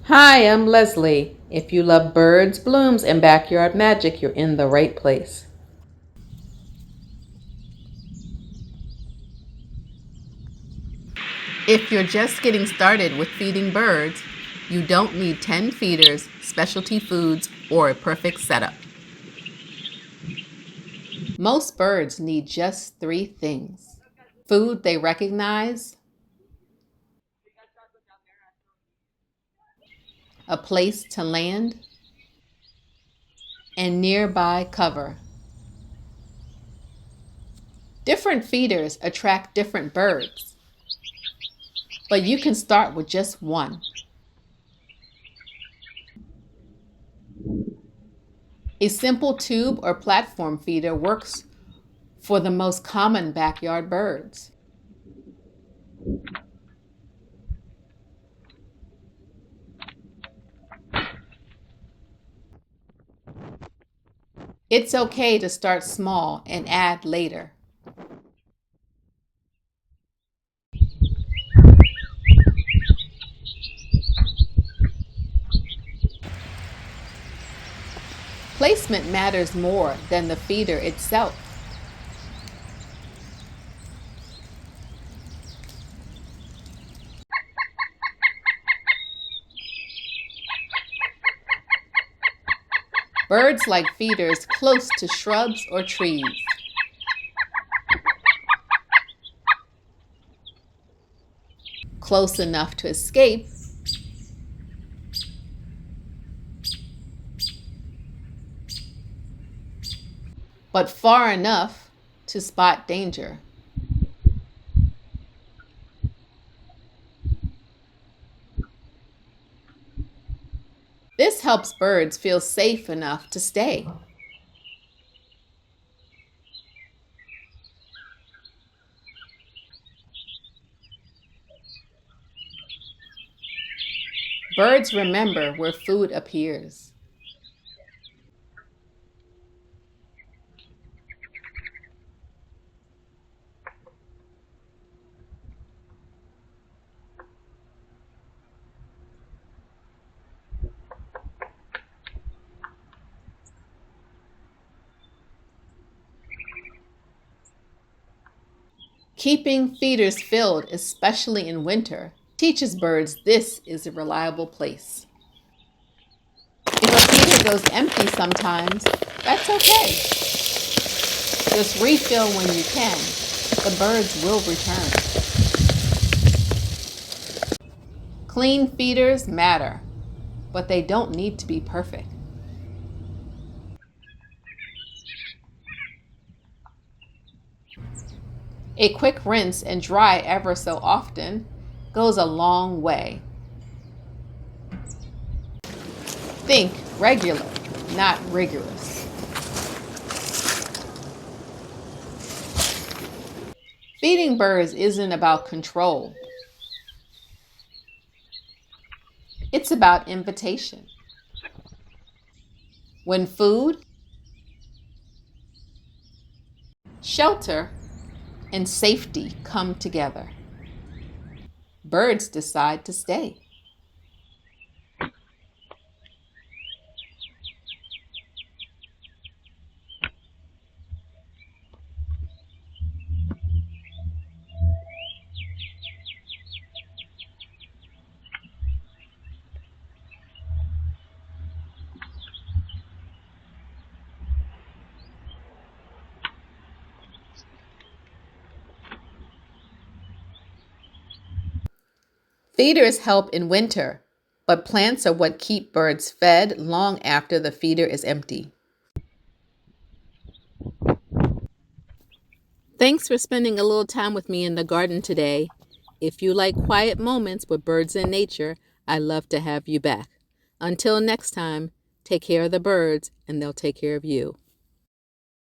Hi, I'm Leslie. If you love birds, blooms, and backyard magic, you're in the right place. If you're just getting started with feeding birds, you don't need 10 feeders, specialty foods, or a perfect setup. Most birds need just three things: food they recognize, a place to land, and nearby cover. Different feeders attract different birds, but you can start with just one. A simple tube or platform feeder works for the most common backyard birds. It's okay to start small and add later. Placement matters more than the feeder itself. Birds like feeders close to shrubs or trees. Close enough to escape, but far enough to spot danger. This helps birds feel safe enough to stay. Birds remember where food appears. Keeping feeders filled, especially in winter, teaches birds this is a reliable place. If a feeder goes empty sometimes, that's okay. Just refill when you can. The birds will return. Clean feeders matter, but they don't need to be perfect. A quick rinse and dry ever so often goes a long way. Think regular, not rigorous. Feeding birds isn't about control. It's about invitation. When food, shelter, and safety come together, birds decide to stay. Feeders help in winter, but plants are what keep birds fed long after the feeder is empty. Thanks for spending a little time with me in the garden today. If you like quiet moments with birds and nature, I'd love to have you back. Until next time, take care of the birds and they'll take care of you.